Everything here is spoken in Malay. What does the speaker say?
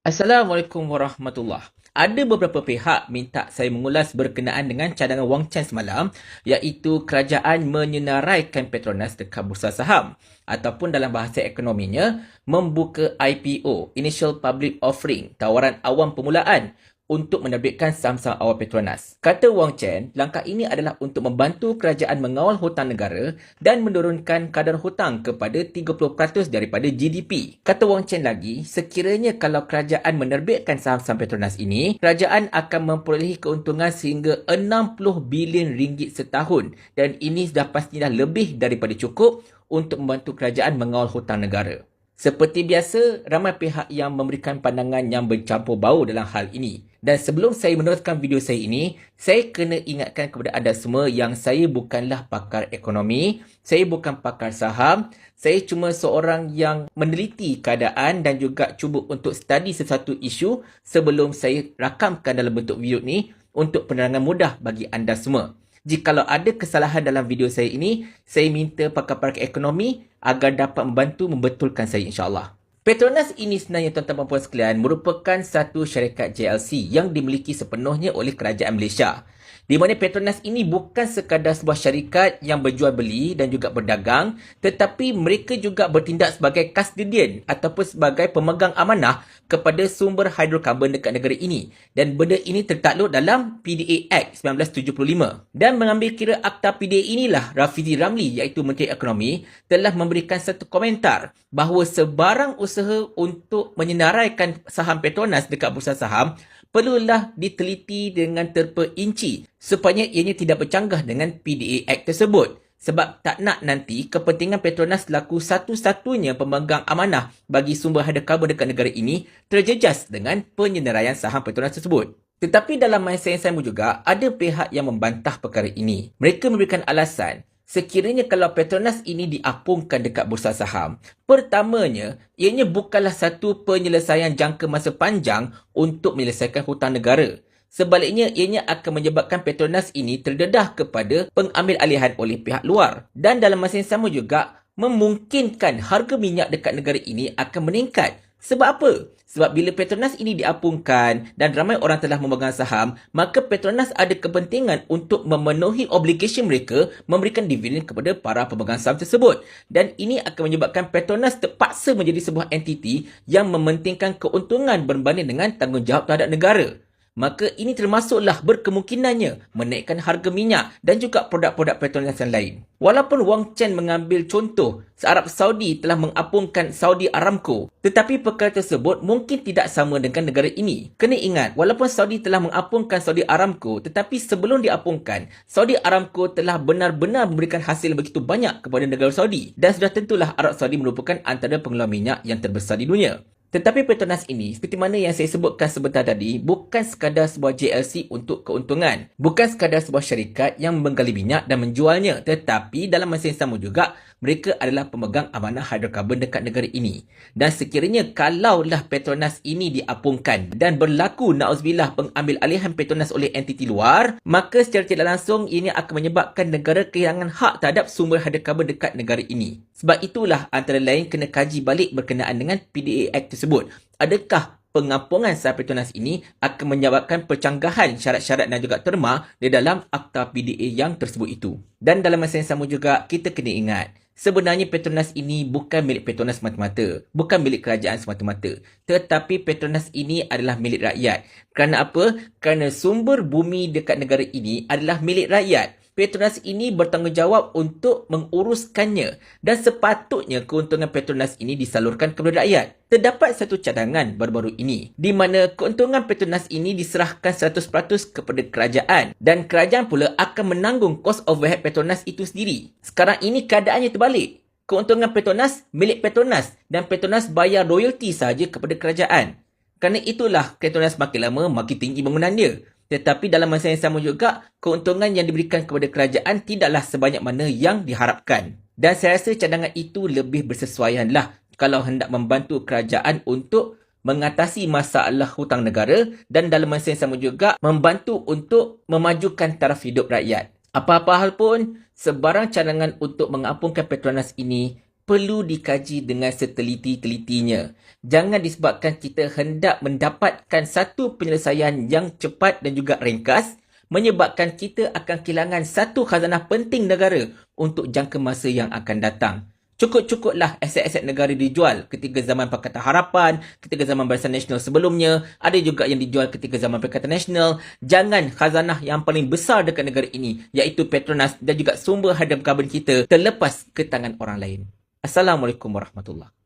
Assalamualaikum warahmatullahi. Ada beberapa pihak minta saya mengulas berkenaan dengan cadangan Wang Chan semalam, iaitu kerajaan menyenaraikan Petronas dekat bursa saham ataupun dalam bahasa ekonominya membuka IPO, Initial Public Offering, tawaran awam permulaan untuk menerbitkan saham-saham awal Petronas. Kata Wang Chen, langkah ini adalah untuk membantu kerajaan mengawal hutang negara dan menurunkan kadar hutang kepada 30% daripada GDP. Kata Wang Chen lagi, sekiranya kalau kerajaan menerbitkan saham-saham Petronas ini, kerajaan akan memperolehi keuntungan sehingga 60 bilion ringgit setahun dan ini sudah pastilah lebih daripada cukup untuk membantu kerajaan mengawal hutang negara. Seperti biasa, ramai pihak yang memberikan pandangan yang bercampur bau dalam hal ini. Dan sebelum saya meneruskan video saya ini, saya kena ingatkan kepada anda semua yang saya bukanlah pakar ekonomi, saya bukan pakar saham, saya cuma seorang yang meneliti keadaan dan juga cuba untuk study sesuatu isu sebelum saya rakamkan dalam bentuk video ni untuk penerangan mudah bagi anda semua. Jikalau ada kesalahan dalam video saya ini, saya minta pakar-pakar ekonomi agar dapat membantu membetulkan saya insyaAllah. Petronas ini sebenarnya tuan-tuan dan puan sekalian merupakan satu syarikat JLC yang dimiliki sepenuhnya oleh kerajaan Malaysia. Di mana Petronas ini bukan sekadar sebuah syarikat yang berjual beli dan juga berdagang, tetapi mereka juga bertindak sebagai custodian ataupun sebagai pemegang amanah kepada sumber hidrokarbon dekat negara ini. Dan benda ini tertakluk dalam PDA Act 1975. Dan mengambil kira akta PDA inilah Rafizi Ramli iaitu Menteri Ekonomi telah memberikan satu komentar bahawa sebarang usaha untuk menyenaraikan saham Petronas dekat bursa saham perlulah diteliti dengan terperinci supaya ianya tidak bercanggah dengan PDA Act tersebut. Sebab tak nak nanti kepentingan Petronas selaku satu-satunya pemegang amanah bagi sumber hidrokarbon dekat negara ini terjejas dengan penyenaraian saham Petronas tersebut. Tetapi dalam masa yang sama juga, ada pihak yang membantah perkara ini. Mereka memberikan alasan, sekiranya kalau Petronas ini diapungkan dekat bursa saham, pertamanya, ianya bukanlah satu penyelesaian jangka masa panjang untuk menyelesaikan hutang negara. Sebaliknya, ianya akan menyebabkan Petronas ini terdedah kepada pengambil alihan oleh pihak luar. Dan dalam masa yang sama juga, memungkinkan harga minyak dekat negara ini akan meningkat. Sebab apa? Sebab bila Petronas ini diapungkan dan ramai orang telah memegang saham, maka Petronas ada kepentingan untuk memenuhi obligation mereka memberikan dividen kepada para pemegang saham tersebut. Dan ini akan menyebabkan Petronas terpaksa menjadi sebuah entiti yang mementingkan keuntungan berbanding dengan tanggungjawab terhadap negara. Maka ini termasuklah berkemungkinannya menaikkan harga minyak dan juga produk-produk Petronas yang lain. Walaupun Wang Chen mengambil contoh Arab Saudi telah mengapungkan Saudi Aramco, tetapi perkara tersebut mungkin tidak sama dengan negara ini. Kena ingat, walaupun Saudi telah mengapungkan Saudi Aramco, tetapi sebelum diapungkan, Saudi Aramco telah benar-benar memberikan hasil begitu banyak kepada negara Saudi. Dan sudah tentulah Arab Saudi merupakan antara pengeluar minyak yang terbesar di dunia. Tetapi Petronas ini, seperti mana yang saya sebutkan sebentar tadi, bukan sekadar sebuah JLC untuk keuntungan. Bukan sekadar sebuah syarikat yang menggali minyak dan menjualnya. Tetapi dalam masa yang sama juga, mereka adalah pemegang amanah hidrokarbon dekat negara ini. Dan sekiranya kalaulah Petronas ini diapungkan dan berlaku na'udzubillah pengambil alihan Petronas oleh entiti luar, maka secara tidak langsung ini akan menyebabkan negara kehilangan hak terhadap sumber hidrokarbon dekat negara ini. Sebab itulah antara lain kena kaji balik berkenaan dengan PDA Act tersebut. Adakah pengampungan saham Petronas ini akan menyebabkan percanggahan syarat-syarat dan juga terma di dalam akta PDA yang tersebut itu. Dan dalam masa yang sama juga, kita kena ingat, sebenarnya Petronas ini bukan milik Petronas semata-mata. Bukan milik kerajaan semata-mata. Tetapi Petronas ini adalah milik rakyat. Kerana apa? Kerana sumber bumi dekat negara ini adalah milik rakyat. Petronas ini bertanggungjawab untuk menguruskannya dan sepatutnya keuntungan Petronas ini disalurkan kepada rakyat. Terdapat satu cadangan baru-baru ini di mana keuntungan Petronas ini diserahkan 100% kepada kerajaan dan kerajaan pula akan menanggung cost overhead Petronas itu sendiri. Sekarang ini keadaannya terbalik. Keuntungan Petronas milik Petronas dan Petronas bayar royalty sahaja kepada kerajaan. Kerana itulah Petronas makin lama makin tinggi bangunan dia. Tetapi dalam masa yang sama juga, keuntungan yang diberikan kepada kerajaan tidaklah sebanyak mana yang diharapkan. Dan saya rasa cadangan itu lebih bersesuaianlah kalau hendak membantu kerajaan untuk mengatasi masalah hutang negara dan dalam masa yang sama juga membantu untuk memajukan taraf hidup rakyat. Apa-apa hal pun, sebarang cadangan untuk mengapungkan Petronas ini perlu dikaji dengan seteliti-telitinya. Jangan disebabkan kita hendak mendapatkan satu penyelesaian yang cepat dan juga ringkas, menyebabkan kita akan kehilangan satu khazanah penting negara untuk jangka masa yang akan datang. Cukup-cukuplah aset-aset negara dijual ketika zaman Pakatan Harapan, ketika zaman Barisan Nasional sebelumnya, ada juga yang dijual ketika zaman Pakatan Nasional. Jangan khazanah yang paling besar dekat negara ini, iaitu Petronas dan juga sumber hidrokarbon kita, terlepas ke tangan orang lain. Assalamualaikum warahmatullahi